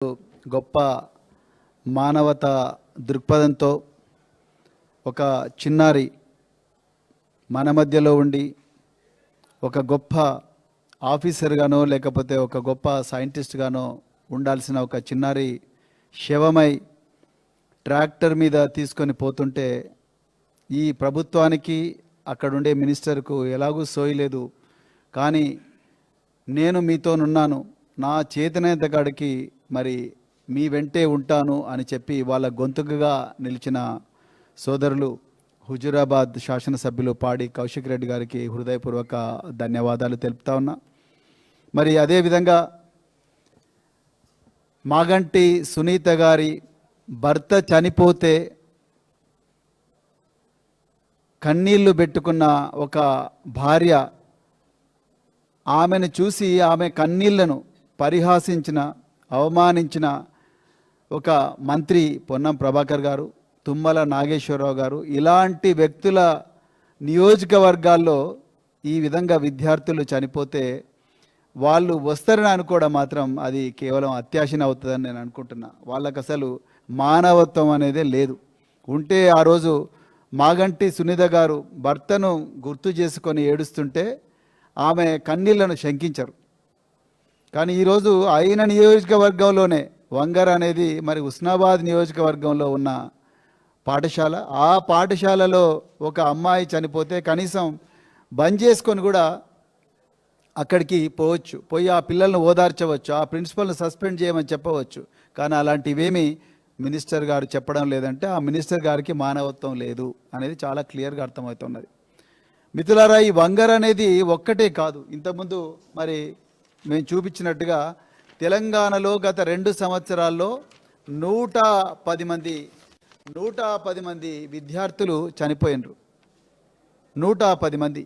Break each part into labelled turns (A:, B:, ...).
A: గొప్ప మానవతా దృక్పథంతో ఒక చిన్నారి మన మధ్యలో ఉండి ఒక గొప్ప ఆఫీసర్గానో లేకపోతే ఒక గొప్ప సైంటిస్ట్గానో ఉండాల్సిన ఒక చిన్నారి శవమై ట్రాక్టర్ మీద తీసుకొని పోతుంటే ఈ ప్రభుత్వానికి అక్కడుండే మినిస్టర్కు ఎలాగూ సోయలేదు. కానీ నేను మీతోనున్నాను, నా చేతనైనంత కాడికి మరి మీ వెంటే ఉంటాను అని చెప్పి వాళ్ళ గొంతుకగా నిలిచిన సోదరులు హుజూరాబాద్ శాసనసభ్యులు పాడి కౌశిక్ రెడ్డి గారికి హృదయపూర్వక ధన్యవాదాలు తెలుపుతా ఉన్నా. మరి అదేవిధంగా మాగంటి సునీత గారి భర్త చనిపోతే కన్నీళ్లు పెట్టుకున్న ఒక భార్య, ఆమెను చూసి ఆమె కన్నీళ్లను పరిహాసించిన అవమానించిన ఒక మంత్రి పొన్నం ప్రభాకర్ గారు, తుమ్మల నాగేశ్వరరావు గారు, ఇలాంటి వ్యక్తుల నియోజకవర్గాల్లో ఈ విధంగా విద్యార్థులు చనిపోతే వాళ్ళు వస్తారని అనుకోవడం మాత్రం అది కేవలం అత్యాశన అవుతుందని నేను అనుకుంటున్నా. వాళ్ళకు అసలు మానవత్వం అనేదే లేదు. ఉంటే ఆ రోజు మాగంటి సునీత గారు భర్తను గుర్తు చేసుకొని ఏడుస్తుంటే ఆమె కన్నీళ్లను శంకించరు. కానీ ఈరోజు ఆయన నియోజకవర్గంలోనే వంగర అనేది మరి హుస్నాబాద్ నియోజకవర్గంలో ఉన్న పాఠశాల, ఆ పాఠశాలలో ఒక అమ్మాయి చనిపోతే కనీసం బంద్ చేసుకొని కూడా అక్కడికి పోవచ్చు, పోయి ఆ పిల్లలను ఓదార్చవచ్చు, ఆ ప్రిన్సిపల్ను సస్పెండ్ చేయమని చెప్పవచ్చు. కానీ అలాంటివేమీ మినిస్టర్ గారు చెప్పడం లేదంటే ఆ మినిస్టర్ గారికి మానవత్వం లేదు అనేది చాలా క్లియర్గా అర్థమవుతున్నది. మిత్రులారా, ఈ వంగర్ అనేది ఒక్కటే కాదు. ఇంతకుముందు మరి మేము చూపించినట్టుగా తెలంగాణలో గత 2 సంవత్సరాల్లో 110 మంది విద్యార్థులు చనిపోయినరు. 110 మంది.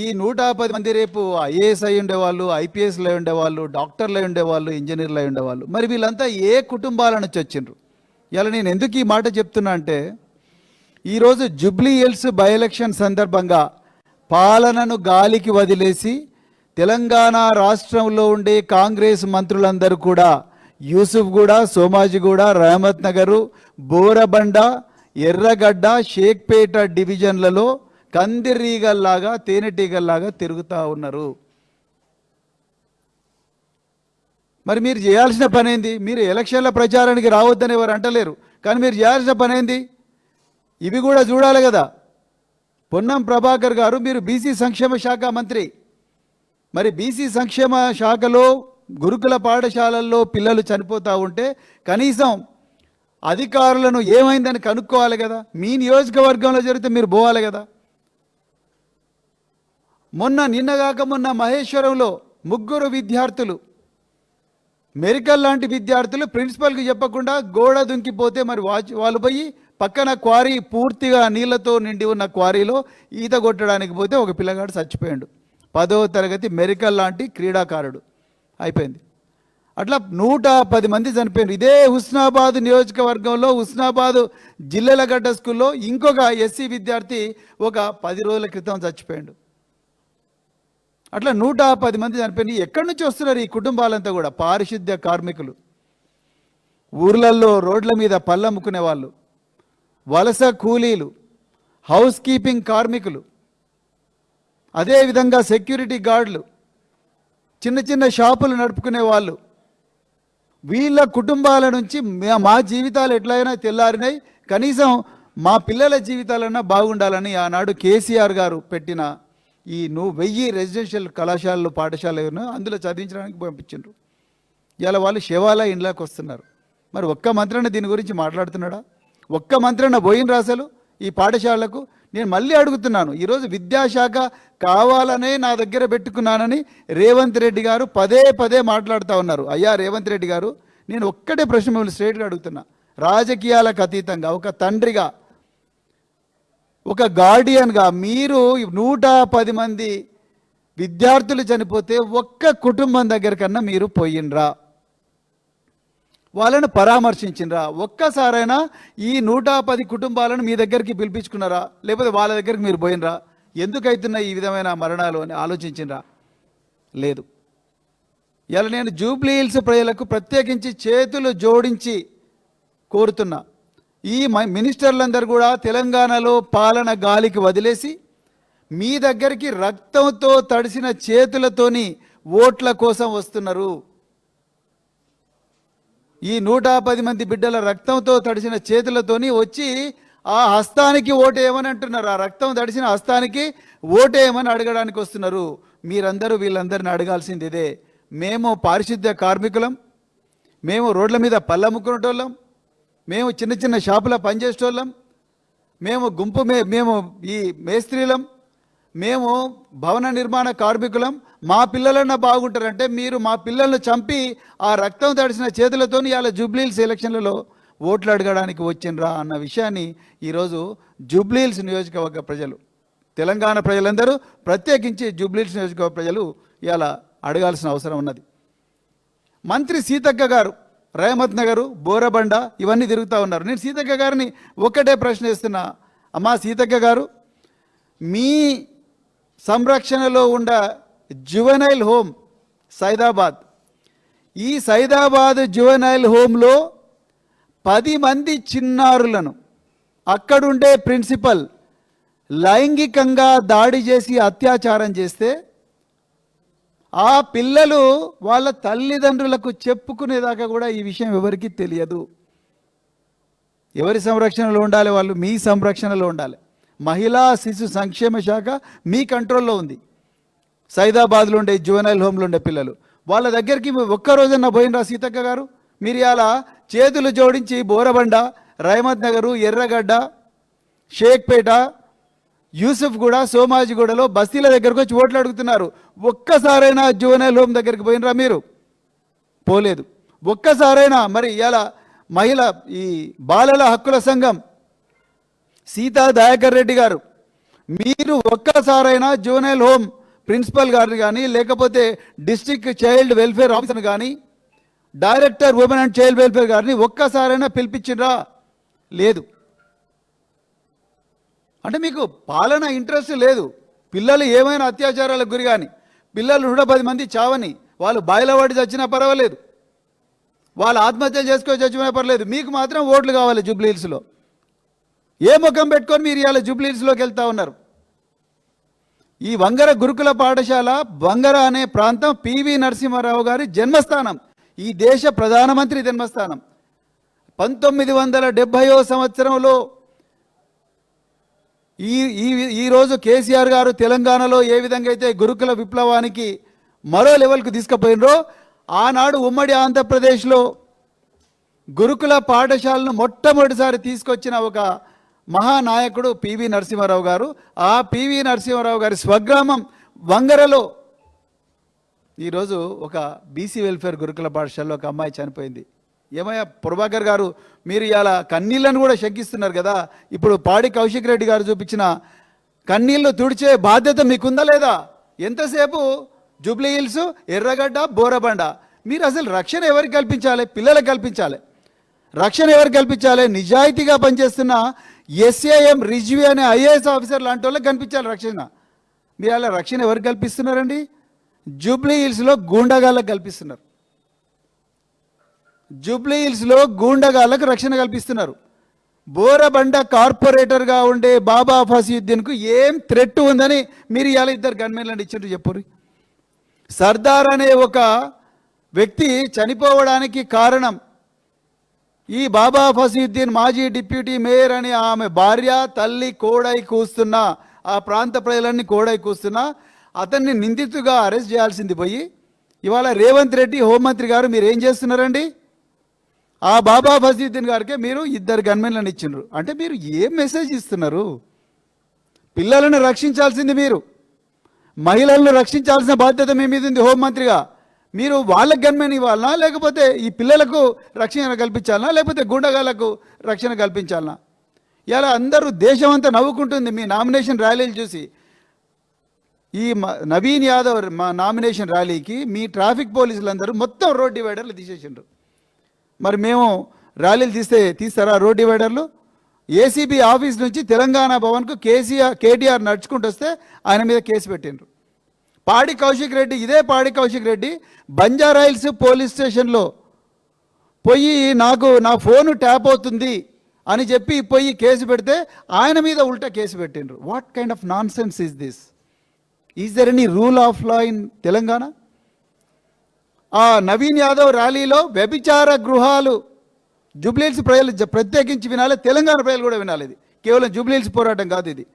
A: ఈ 110 మంది రేపు ఐఏఎస్ అయి ఉండేవాళ్ళు, ఐపీఎస్లు అయి ఉండేవాళ్ళు, డాక్టర్లు అయి ఉండేవాళ్ళు, ఇంజనీర్లు అయి ఉండేవాళ్ళు. మరి వీళ్ళంతా ఏ కుటుంబాల నుంచి వచ్చిండ్రు? ఇలా నేను ఎందుకు ఈ మాట చెప్తున్నా అంటే, ఈరోజు జూబ్లీ హిల్స్ బై ఎలక్షన్ సందర్భంగా పాలనను గాలికి వదిలేసి తెలంగాణ రాష్ట్రంలో ఉండే కాంగ్రెస్ మంత్రులందరూ కూడా యూసుఫ్గూడ, సోమాజిగూడ, రహమత్ నగరు, బోరబండ, ఎర్రగడ్డ, షేక్పేట డివిజన్లలో కందిరీగల్లాగా తేనెటీగల్లాగా తిరుగుతూ ఉన్నారు. మరి మీరు చేయాల్సిన పని ఏంది? మీరు ఎలక్షన్ల ప్రచారానికి రావద్దని ఎవరు అంటలేరు, కానీ మీరు చేయాల్సిన పని ఏంది? ఇవి కూడా చూడాలి కదా. పొన్నం ప్రభాకర్ గారు, మీరు బీసీ సంక్షేమ శాఖ మంత్రి. మరి బీసీ సంక్షేమ శాఖలో గురుకుల పాఠశాలల్లో పిల్లలు చనిపోతూ ఉంటే కనీసం అధికారులను ఏమైందని కనుక్కోవాలి కదా. మీ నియోజకవర్గంలో జరిగితే మీరు పోవాలి కదా. నిన్నగాక మొన్న మహేశ్వరంలో 3 విద్యార్థులు, మెరికల్ లాంటి విద్యార్థులు ప్రిన్సిపల్కి చెప్పకుండా గోడ దుంకిపోతే మరి వాళ్ళు పోయి పక్కన క్వారీ, పూర్తిగా నీళ్లతో నిండి ఉన్న క్వారీలో ఈత కొట్టడానికి పోతే ఒక పిల్లగాడు చచ్చిపోయాడు. 10వ తరగతి మెరికల్ లాంటి క్రీడాకారుడు. అయిపోయింది. అట్లా 110 మంది చనిపోయారు. ఇదే హుస్నాబాద్ నియోజకవర్గంలో హుస్నాబాద్ జిల్లెలగడ్డ స్కూల్లో ఇంకొక ఎస్సీ విద్యార్థి ఒక 10 రోజుల క్రితం చచ్చిపోయాడు. అట్లా 110 మంది చనిపోయి ఎక్కడి నుంచి వస్తున్నారు ఈ కుటుంబాలంతా కూడా? పారిశుద్ధ్య కార్మికులు, ఊర్లల్లో రోడ్ల మీద పళ్ళమ్ముకునే వాళ్ళు, వలస కూలీలు, హౌస్ కీపింగ్ కార్మికులు, అదేవిధంగా సెక్యూరిటీ గార్డులు, చిన్న చిన్న షాపులు నడుపుకునే వాళ్ళు, వీళ్ళ కుటుంబాల నుంచి మా జీవితాలు ఎట్లయినా తెల్లారినాయి, కనీసం మా పిల్లల జీవితాలన్నా బాగుండాలని ఆనాడు కేసీఆర్ గారు పెట్టిన ఈ 1000 రెసిడెన్షియల్ కళాశాలలు, పాఠశాలను అందులో చదివించడానికి పంపించారు. ఇలా వాళ్ళు శవాల ఇండ్లకు వస్తున్నారు. మరి ఒక్క మంత్రన్న దీని గురించి మాట్లాడుతున్నాడా? ఒక్క మంత్రన్న పోయినరా అసలు ఈ పాఠశాలకు? నేను మళ్ళీ అడుగుతున్నాను. ఈరోజు విద్యాశాఖ కావాలనే నా దగ్గర పెట్టుకున్నానని రేవంత్ రెడ్డి గారు పదే మాట్లాడుతూ ఉన్నారు. అయ్యా రేవంత్ రెడ్డి గారు, నేను ఒక్కటే ప్రశ్న మిమ్మల్ని స్ట్రైట్గా అడుగుతున్నా. రాజకీయాలకు అతీతంగా ఒక తండ్రిగా, ఒక గార్డియన్గా మీరు 110 మంది విద్యార్థులు చనిపోతే ఒక్క కుటుంబం దగ్గరకన్నా మీరు పోయినరా? వాళ్ళను పరామర్శించినరా? ఒక్కసారైనా ఈ 110 కుటుంబాలను మీ దగ్గరికి పిలిపించుకున్నారా? లేకపోతే వాళ్ళ దగ్గరికి మీరు పోయినరా? ఎందుకైతున్నా ఈ విధమైన మరణాలు అని ఆలోచించినరా? లేదు. ఇలా నేను జూబ్లీ హిల్స్ ప్రజలకు ప్రత్యేకించి చేతులు జోడించి కోరుతున్నా, ఈ మినిస్టర్లందరూ కూడా తెలంగాణలో పాలన గాలికి వదిలేసి మీ దగ్గరికి రక్తంతో తడిసిన చేతులతోని ఓట్ల కోసం వస్తున్నారు. ఈ 110 మంది బిడ్డల రక్తంతో తడిసిన చేతులతోని వచ్చి ఆ హస్తానికి ఓటేయమని అంటున్నారు. ఆ రక్తం తడిసిన హస్తానికి ఓటేయమని అడగడానికి వస్తున్నారు. మీరందరూ వీళ్ళందరిని అడగాల్సింది ఇదే. మేము పారిశుద్ధ్య కార్మికులం, మేము రోడ్ల మీద పళ్ళముకునేటోళ్ళం, మేము చిన్న చిన్న షాపుల పనిచేసేటోళ్ళం, మేము ఈ మేస్త్రీలం, మేము భవన నిర్మాణ కార్మికులం. మా పిల్లలన్నా బాగుంటారంటే మీరు మా పిల్లలను చంపి ఆ రక్తం తడిసిన చేతులతో ఇవాళ జూబ్లీ హిల్స్ ఎలక్షన్లలో ఓట్లు అడగడానికి వచ్చిండ్రా అన్న విషయాన్ని ఈరోజు జూబ్లీ హిల్స్ నియోజకవర్గ ప్రజలు, తెలంగాణ ప్రజలందరూ ప్రత్యేకించి జూబ్లీ హిల్స్ నియోజకవర్గ ప్రజలు ఇవాళ అడగాల్సిన అవసరం ఉన్నది. మంత్రి సీతక్క గారు రహమత్ నగరు, బోరబండ ఇవన్నీ తిరుగుతూ ఉన్నారు. నేను సీతక్క గారిని ఒక్కటే ప్రశ్న ఇస్తున్నా, అమ్మా సీతక్క గారు, మీ సంరక్షణలో ఉన్న జువెనైల్ హోమ్ సైదాబాద్, ఈ సైదాబాద్ జువెనైల్ హోమ్లో 10 మంది చిన్నారులను అక్కడుండే ప్రిన్సిపల్ లైంగికంగా దాడి చేసి అత్యాచారం చేస్తే ఆ పిల్లలు వాళ్ళ తల్లిదండ్రులకు చెప్పుకునేదాకా కూడా ఈ విషయం ఎవరికీ తెలియదు. ఎవరి సంరక్షణలో ఉండాలి? వాళ్ళు మీ సంరక్షణలో ఉండాలి. మహిళా శిశు సంక్షేమ శాఖ మీ కంట్రోల్లో ఉంది. సైదాబాద్లో ఉండే జువెనైల్ హోమ్లో ఉండే పిల్లలు వాళ్ళ దగ్గరికి ఒక్కరోజన్నా పోయినరా సీతక్క గారు? మీరు ఇలా చేతులు జోడించి బోరబండ, రహమత్ నగరు, ఎర్రగడ్డ, షేక్పేట, యూసుఫ్గూడ, సోమాజిగూడలో బస్తీల దగ్గరకు వచ్చి ఓట్లు అడుగుతున్నారు. ఒక్కసారైనా జువెనైల్ హోమ్ దగ్గరికి పోయినరా మీరు? పోలేదు. ఒక్కసారైనా మరి ఇలా ఈ బాలల హక్కుల సంఘం సీతా దయాకర్ రెడ్డి గారు, మీరు ఒక్కసారైనా జువెనైల్ హోమ్ ప్రిన్సిపల్ గారిని కానీ, లేకపోతే డిస్ట్రిక్ట్ చైల్డ్ వెల్ఫేర్ ఆఫీసర్ని కానీ, director women and child welfare గారిని ఒక్కసారైనా పిలిపించిండ్రా? లేదు. అంటే మీకు పాలన ఇంట్రెస్ట్ లేదు. పిల్లలు ఏమైనా అత్యాచారాలకు గురి కానీ, పిల్లలు 110 మంది చావని, వాళ్ళు బాయిల పడి చచ్చినా పర్వాలేదు, వాళ్ళు ఆత్మహత్యలు చేసుకొని చచ్చిపోయినా పర్లేదు, మీకు మాత్రం ఓట్లు కావాలి జూబ్లీ హిల్స్లో. ఏ ముఖం పెట్టుకొని మీరు ఇవాళ జూబ్లీ హిల్స్లోకి వెళ్తూ ఉన్నారు? ఈ వంగర గురుకుల పాఠశాల, వంగర అనే ప్రాంతం పివి నరసింహారావు గారి జన్మస్థానం, ఈ దేశ ప్రధానమంత్రి జన్మస్థానం. 1970వ సంవత్సరంలో ఈరోజు కేసీఆర్ గారు తెలంగాణలో ఏ విధంగా అయితే గురుకుల విప్లవానికి మరో లెవెల్కు తీసుకుపోయినరో, ఆనాడు ఉమ్మడి ఆంధ్రప్రదేశ్లో గురుకుల పాఠశాలను మొట్టమొదటిసారి తీసుకొచ్చిన ఒక మహానాయకుడు పివి నరసింహారావు గారు. ఆ పివి నరసింహారావు గారి స్వగ్రామం వంగరలో ఈరోజు ఒక బీసీ వెల్ఫేర్ గురుకుల పాఠశాలలో ఒక అమ్మాయి చనిపోయింది. ఏమయ్యా ప్రభాకర్ గారు, మీరు ఇలా కన్నీళ్లను కూడా శంకిస్తున్నారు కదా. ఇప్పుడు పాడి కౌశిక్ రెడ్డి గారు చూపించిన కన్నీళ్లు తుడిచే బాధ్యత మీకుందా లేదా? ఎంతసేపు జూబ్లీ హిల్స్, ఎర్రగడ్డ, బోరబండ, మీరు అసలు రక్షణ ఎవరికి కల్పించాలి? పిల్లలకు కల్పించాలి. రక్షణ ఎవరికి కల్పించాలి? నిజాయితీగా పనిచేస్తున్న ఎస్ఏఎం రిజ్వీ అనే ఐఏఎస్ ఆఫీసర్ లాంటి వాళ్ళకి కల్పించాలి రక్షణ. మీరు అలా రక్షణ ఎవరికి కల్పిస్తున్నారండి? జూబ్లీ హిల్స్లో గూండాగాళ్ళకు కల్పిస్తున్నారు. జూబ్లీ హిల్స్లో గూండాగాళ్ళకు రక్షణ కల్పిస్తున్నారు. బోరబండ కార్పొరేటర్గా ఉండే బాబా ఫసీయుద్దీన్కు ఏం థ్రెట్ ఉందని మీరు ఇలా 2 గన్మెన్లను ఇచ్చినట్టు చెప్పుర్రి. సర్దార్ అనే ఒక వ్యక్తి చనిపోవడానికి కారణం ఈ బాబా ఫసీయుద్దీన్ మాజీ డిప్యూటీ మేయర్ అని ఆమె భార్య, తల్లి కోడై కూస్తున్న, ఆ ప్రాంత ప్రజలన్నీ కోడై కూస్తున్నా అతన్ని నిందితుగా అరెస్ట్ చేయాల్సింది పోయి ఇవాళ రేవంత్ రెడ్డి హోంమంత్రి గారు మీరు ఏం చేస్తున్నారండి? ఆ బాబా ఫసీయుద్దీన్ గారికే మీరు 2 గన్మెన్లను ఇచ్చిండ్రు. అంటే మీరు ఏం మెసేజ్ ఇస్తున్నారు? పిల్లలను రక్షించాల్సింది మీరు, మహిళలను రక్షించాల్సిన బాధ్యత మీ మీద ఉంది హోంమంత్రిగా. మీరు వాళ్ళకి గన్మెన్ ఇవ్వాలనా, లేకపోతే ఈ పిల్లలకు రక్షణ కల్పించాలనా, లేకపోతే గుండగాళ్లకు రక్షణ కల్పించాలనా? ఇలా అందరూ దేశం అంతా నవ్వుకుంటుంది మీ నామినేషన్ ర్యాలీలు చూసి. ఈ నవీన్ యాదవ్ మా నామినేషన్ ర్యాలీకి మీ ట్రాఫిక్ పోలీసులందరూ మొత్తం రోడ్ డివైడర్లు తీసేసిండ్రు. మరి మేము ర్యాలీలు తీస్తారా రోడ్ డివైడర్లు? ఏసీబీ ఆఫీస్ నుంచి తెలంగాణ భవన్కు కేటీఆర్ నడుచుకుంటూ వస్తే ఆయన మీద కేసు పెట్టిండ్రు. పాడి కౌశిక్ రెడ్డి, ఇదే పాడి కౌశిక్ రెడ్డి బంజారాయిల్స్ పోలీస్ స్టేషన్లో పోయి నాకు నా ఫోను ట్యాప్ అవుతుంది అని చెప్పి పోయి కేసు పెడితే ఆయన మీద ఉల్టా కేసు పెట్టిండ్రు. What kind of nonsense is this? Is there any rule of law in Telangana? ఆ నవీన్ యాదవ్ ర్యాలీలో వ్యభిచార గృహాలు, జూబ్లీహిల్స్ ప్రజలు ప్రత్యేకించి వినాలి, తెలంగాణ ప్రజలు కూడా వినాలి. ఇది కేవలం జూబ్లీహిల్స్ పోరాటం కాదు. ఇది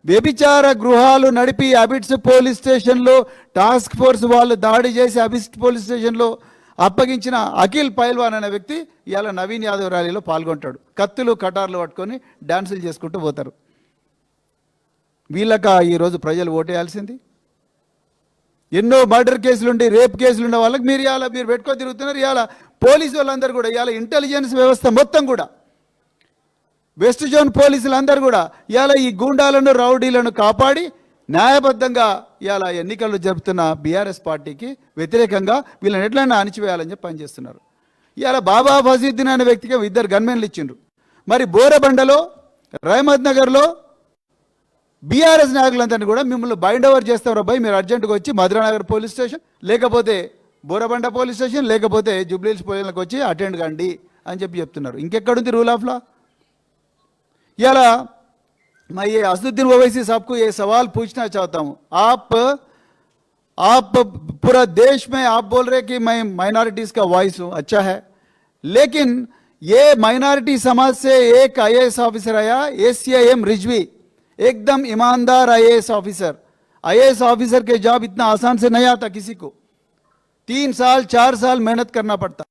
A: వ్యభిచార గృహాలు నడిపి అబిడ్స్ పోలీస్ స్టేషన్లో టాస్క్ ఫోర్స్ వాళ్ళు దాడి చేసి అబిడ్స్ పోలీస్ స్టేషన్లో అప్పగించిన అఖిల్ పైల్వాన్ అనే వ్యక్తి ఇవాళ నవీన్ యాదవ్ ర్యాలీలో పాల్గొంటాడు. కత్తులు కటార్లు పట్టుకొని డ్యాన్సులు చేసుకుంటూ పోతారు. వీళ్ళక ఈరోజు ప్రజలు ఓటేయాల్సింది. ఎన్నో మర్డర్ కేసులుండి, రేప్ కేసులుండే వాళ్ళకి మీరు పెట్టుకొని తిరుగుతున్నారు. ఇవాళ పోలీసు వాళ్ళందరూ కూడా, ఇవాళ ఇంటెలిజెన్స్ వ్యవస్థ మొత్తం కూడా, వెస్ట్ జోన్ పోలీసులందరూ కూడా ఇవాళ ఈ గూండాలను, రౌడీలను కాపాడి న్యాయబద్ధంగా ఇవాళ ఎన్నికలు జరుపుతున్న బీఆర్ఎస్ పార్టీకి వ్యతిరేకంగా వీళ్ళని ఎట్లయినా అణిచివేయాలని చెప్పి పనిచేస్తున్నారు. ఇవాళ బాబా ఫజీద్దీన్ అనే వ్యక్తికి 2 గన్మెన్లు ఇచ్చిండ్రు. మరి బోరబండలో, రహమత్ నగర్లో బీఆర్ఎస్ నాయకులందరినీ కూడా మిమ్మల్ని బైండ్ ఓవర్ చేస్తారు అబ్బాయి, మీరు అర్జెంటుగా వచ్చి మధురానగర్ పోలీస్ స్టేషన్, లేకపోతే బోరబండ పోలీస్ స్టేషన్, లేకపోతే జూబ్లీహిల్స్ పోలీసులకు వచ్చి అటెండ్ కండి అని చెప్పి చెప్తున్నారు. ఇంకెక్కడుంది రూల్ ఆఫ్ లా? ఇలా मैं ये असदुद्दीन ओवैसी साहब को ये सवाल पूछना चाहता हूँ. आप पूरा देश में आप बोल रहे कि मैं माइनॉरिटीज़ का वॉइस हूँ, अच्छा है, लेकिन ये माइनॉरिटी समाज से एक आईएएस ऑफिसर आया, ACIM रिजवी, एकदम ईमानदार आईएएस ऑफिसर. आईएएस ऑफिसर के जॉब इतना आसान से नहीं आता किसी को. 3 साल 4 साल मेहनत करना पड़ता.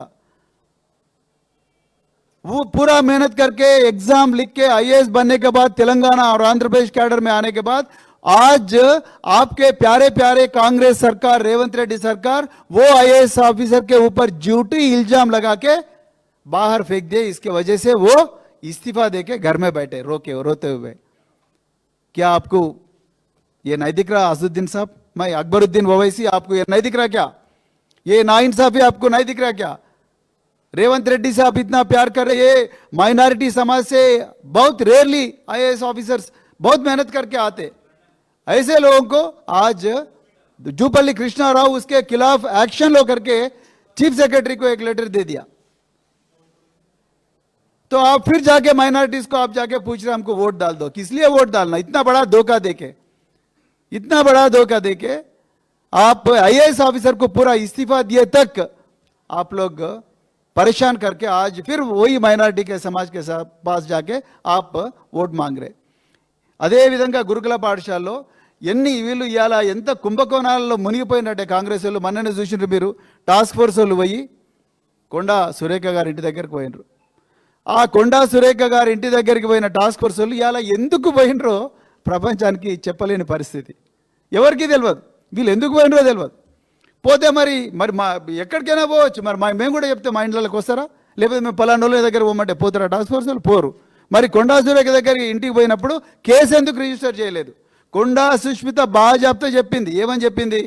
A: वो पूरा मेहनत करके एग्जाम लिख के आईएएस बनने के बाद तेलंगाना और आंध्र प्रदेश कैडर में आने के बाद आज आपके प्यारे प्यारे कांग्रेस सरकार, रेवंत रेड्डी सरकार, वो आईएएस ऑफिसर के ऊपर झूठी इल्जाम लगा के बाहर फेंक दिए. इसके वजह से वो इस्तीफा देके घर में बैठे रोते हुए. क्या आपको ये नहीं दिख रहा असदुद्दीन साहब? मैं अकबरुद्दीन ओवैसी, आपको ये नहीं दिख रहा क्या? ये नाइंसाफी आपको नहीं दिख रहा क्या? रेवंत रेड्डी से आप इतना प्यार कर रहे हैं. माइनॉरिटी समाज से बहुत रेयरली आईएएस ऑफिसर्स बहुत मेहनत करके आते. ऐसे लोगों को आज जूपल्ली कृष्णा राव उसके खिलाफ एक्शन लो करके चीफ सेक्रेटरी को एक लेटर दे दिया. तो आप फिर जाके माइनॉरिटीज को आप जाके पूछ रहे हमको वोट डाल दो. किस लिए वोट डालना? इतना बड़ा धोखा देके आप आईएएस ऑफिसर को पूरा इस्तीफा दिए तक आप लोग परेशान करके आज फिर वही माइनॉरिटी के समाज के पास जाके आप ఓట్ మాంగ్ रहे. అదేవిధంగా గురుకుల పాఠశాలలో వీళ్ళు ఇవాళ ఎంత కుంభకోణాలలో మునిగిపోయినట్టే కాంగ్రెస్ వాళ్ళు. మొన్ననే చూసిండ్రు మీరు, టాస్క్ ఫోర్స్ వాళ్ళు పోయి కొండా సురేఖ గారి ఇంటి దగ్గరికి పోయినరు. ఆ కొండా సురేఖ గారి ఇంటి దగ్గరికి పోయిన టాస్క్ ఫోర్స్ వాళ్ళు ఇవాళ ఎందుకు పోయినరో ప్రపంచానికి చెప్పలేని పరిస్థితి. ఎవరికి తెలియదు, వీళ్ళు ఎందుకు పోయినరో తెలియదు. పోతే మరి మా ఎక్కడికైనా పోవచ్చు. మరి మేము కూడా చెప్తే మా ఇంట్లోకి వస్తారా? లేకపోతే మేము పలానోళ్ళ దగ్గర పోమంటే పోతారా టాస్క్ ఫోర్స్ వాళ్ళు? పోరు. మరి కొండా సురేఖ దగ్గరికి ఇంటికి పోయినప్పుడు కేసు ఎందుకు రిజిస్టర్ చేయలేదు? కొండా సుష్మిత బాజాబ్తో చెప్పింది. ఏమని చెప్పింది?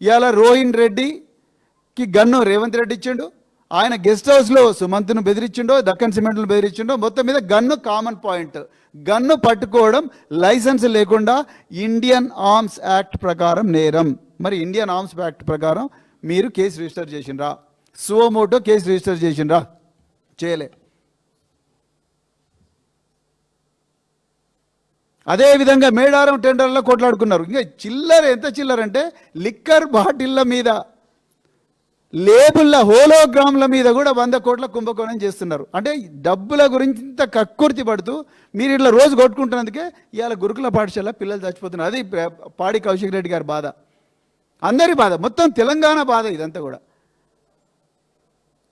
A: ఇవాళ రోహిన్ రెడ్డికి గన్ను రేవంత్ రెడ్డి ఇచ్చిండు, ఆయన గెస్ట్ హౌస్లో సుమంత్ను బెదిరించిండో, దక్కన్ సిమెంట్ను బెదిరించిండో, మొత్తం మీద గన్ను కామన్ పాయింట్. గన్ను పట్టుకోవడం లైసెన్స్ లేకుండా ఇండియన్ ఆర్మ్స్ యాక్ట్ ప్రకారం నేరం. మరి ఇండియన్ ఆర్మ్స్ యాక్ట్ ప్రకారం మీరు కేసు రిజిస్టర్ చేసిండ్రా? సువోమోటో కేసు రిజిస్టర్ చేసిండ్రా? చేయలే. అదేవిధంగా మేడారం టెండర్లో కొట్లాడుకున్నారు. ఇంకా చిల్లర, ఎంత చిల్లర అంటే లిక్కర్ బాటిళ్ళ మీద, లేబుల్ల, హోలోగ్రామ్ల మీద కూడా 100 కోట్ల కుంభకోణం చేస్తున్నారు. అంటే డబ్బుల గురించి ఇంత కక్కుర్తి పడుతూ మీరు ఇట్లా రోజు కొట్టుకుంటున్నందుకే ఇవాళ గురుకుల పాఠశాల పిల్లలు చచ్చిపోతున్నారు. అది పాడి కౌశిక్ రెడ్డి గారి బాధ, అందరి బాధ, మొత్తం తెలంగాణ బాధ ఇదంతా కూడా.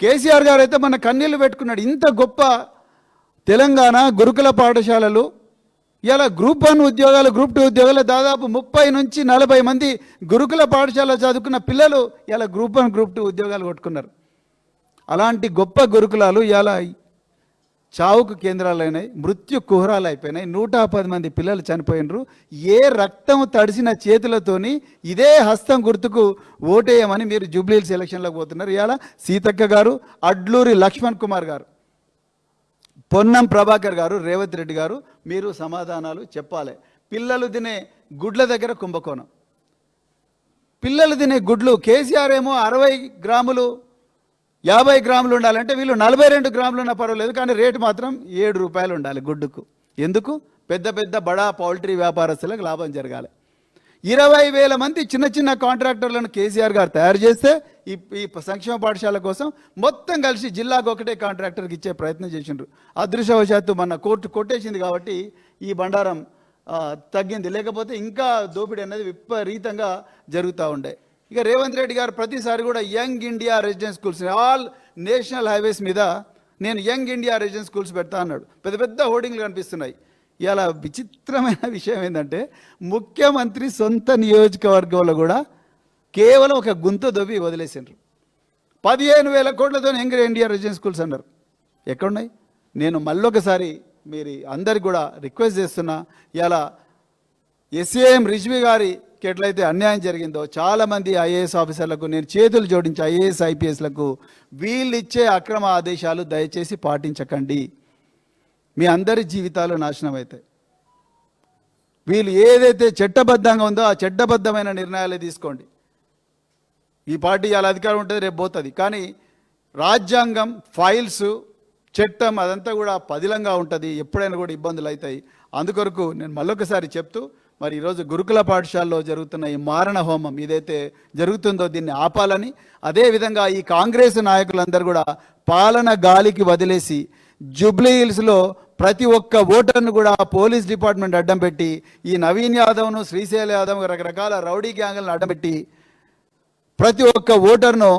A: కేసీఆర్ గారు అయితే మన కన్నీళ్లు పెట్టుకున్నాడు. ఇంత గొప్ప తెలంగాణ గురుకుల పాఠశాలలు ఇలా గ్రూప్ 1 ఉద్యోగాలు, గ్రూప్ 2 ఉద్యోగాలు దాదాపు 30 నుంచి 40 మంది గురుకుల పాఠశాల చదువుకున్న పిల్లలు ఇలా గ్రూప్ 1, గ్రూప్ 2 ఉద్యోగాలు కొట్టుకున్నారు. అలాంటి గొప్ప గురుకులాలు ఇలా చావుకు కేంద్రాలైనాయి, మృత్యు కుహరాలు అయిపోయినాయి. 110 మంది పిల్లలు చనిపోయినరు. ఏ రక్తం తడిసిన చేతులతోని ఇదే హస్తం గుర్తుకు ఓటేయమని మీరు జూబ్లీహిల్స్ ఎలక్షన్లోకి పోతున్నారు. ఇవాళ సీతక్క గారు, అడ్లూరి లక్ష్మణ్ కుమార్ గారు, పొన్నం ప్రభాకర్ గారు, రేవంత్ రెడ్డి గారు, మీరు సమాధానాలు చెప్పాలి. పిల్లలు తినే గుడ్ల దగ్గర కుంభకోణం, పిల్లలు తినే గుడ్లు కేసీఆర్ ఏమో 60 గ్రాములు 50 గ్రాములు ఉండాలంటే వీళ్ళు 42 గ్రాములు ఉన్నా పర్వాలేదు, కానీ రేటు మాత్రం 7 రూపాయలు ఉండాలి గుడ్డుకు. ఎందుకు? పెద్ద పెద్ద బడా పౌల్ట్రీ వ్యాపారస్తులకు లాభం జరగాలి. 20,000 మంది చిన్న చిన్న కాంట్రాక్టర్లను కేసీఆర్ గారు తయారు చేస్తే ఈ సంక్షేమ పాఠశాల కోసం మొత్తం కలిసి జిల్లాకు ఒకటే కాంట్రాక్టర్కి ఇచ్చే ప్రయత్నం చేసిండ్రు. అదృష్టవశాత్తు మన కోర్టు కొట్టేసింది కాబట్టి ఈ బండారం తగ్గింది, లేకపోతే ఇంకా దోపిడీ అనేది విపరీతంగా జరుగుతూ ఉండే. ఇక రేవంత్ రెడ్డి గారు ప్రతిసారి కూడా young India residence schools all national highways మీద నేను యంగ్ ఇండియా రెసిడెన్స్ స్కూల్స్ పెడతా అన్నాడు. పెద్ద పెద్ద హోర్డింగ్లు కనిపిస్తున్నాయి. ఇలా విచిత్రమైన విషయం ఏంటంటే ముఖ్యమంత్రి సొంత నియోజకవర్గంలో కూడా కేవలం ఒక గుంత దొవ్వి వదిలేసిండ్రు. 15,000 కోట్లతో యంగ్ ఇండియా రెసిడెన్స్ స్కూల్స్ అన్నారు. ఎక్కడున్నాయి? నేను మళ్ళొకసారి మీరు అందరికి కూడా రిక్వెస్ట్ చేస్తున్నా, ఇలా ఎస్ఏఎం రిజ్వీ గారికి ఎట్లయితే అన్యాయం జరిగిందో చాలామంది ఐఏఎస్ ఆఫీసర్లకు నేను చేతులు జోడించి ఐఏఎస్ ఐపీఎస్లకు వీళ్ళు ఇచ్చే అక్రమ ఆదేశాలు దయచేసి పాటించకండి. మీ అందరి జీవితాలు నాశనం అవుతాయి. వీళ్ళు ఏదైతే చట్టబద్ధంగా ఉందో ఆ చట్టబద్ధమైన నిర్ణయాలే తీసుకోండి. ఈ పార్టీ ఇలా అధికారం ఉంటుంది, రేపు పోతుంది, కానీ రాజ్యాంగం, ఫైల్స్, చట్టం అదంతా కూడా పదిలంగా ఉంటుంది. ఎప్పుడైనా కూడా ఇబ్బందులు అవుతాయి. అందుకొరకు నేను మళ్ళొకసారి చెప్తూ, మరి ఈరోజు గురుకుల పాఠశాలలో జరుగుతున్న ఈ మారణ హోమం ఏదైతే జరుగుతుందో దీన్ని ఆపాలని, అదేవిధంగా ఈ కాంగ్రెస్ నాయకులందరూ కూడా పాలన గాలికి వదిలేసి జూబ్లీ హిల్స్లో ప్రతి ఒక్క ఓటర్ను కూడా పోలీస్ డిపార్ట్మెంట్ అడ్డం పెట్టి ఈ నవీన్ యాదవ్ను, శ్రీశైల యాదవ్ రకరకాల రౌడీ గ్యాంగులను అడ్డం పెట్టి ప్రతి ఒక్క ఓటర్ను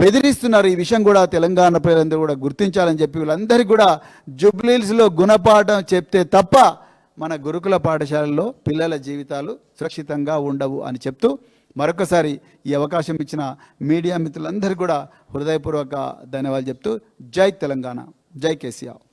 A: బెదిరిస్తున్నారు. ఈ విషయం కూడా తెలంగాణ ప్రజలందరూ కూడా గుర్తించాలని చెప్పి వీళ్ళందరికీ కూడా జూబ్లీ హిల్స్లో గుణపాఠం చెప్తే తప్ప మన గురుకుల పాఠశాలల్లో పిల్లల జీవితాలు సురక్షితంగా ఉండవు అని చెప్తూ మరొకసారి ఈ అవకాశం ఇచ్చిన మీడియా మిత్రులందరికీ కూడా హృదయపూర్వక ధన్యవాదాలు చెప్తూ జై తెలంగాణ, జై కేసీఆర్.